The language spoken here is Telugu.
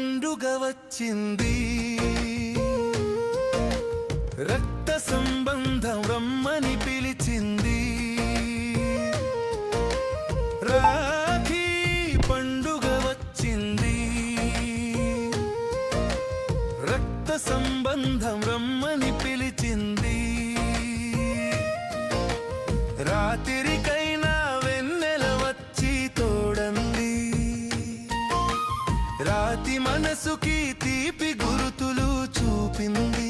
పండుగ వచ్చింది, రక్త సంబంధం రమ్మని పిలిచింది. రాఖీ పండుగ వచ్చింది, రక్త సంబంధం రమ్మని పిలిచింది. రాత్రికైనా వెన్నెల వచ్చి తోడంది, రాతి మనసుకి తీపి గురుతులు చూపింది.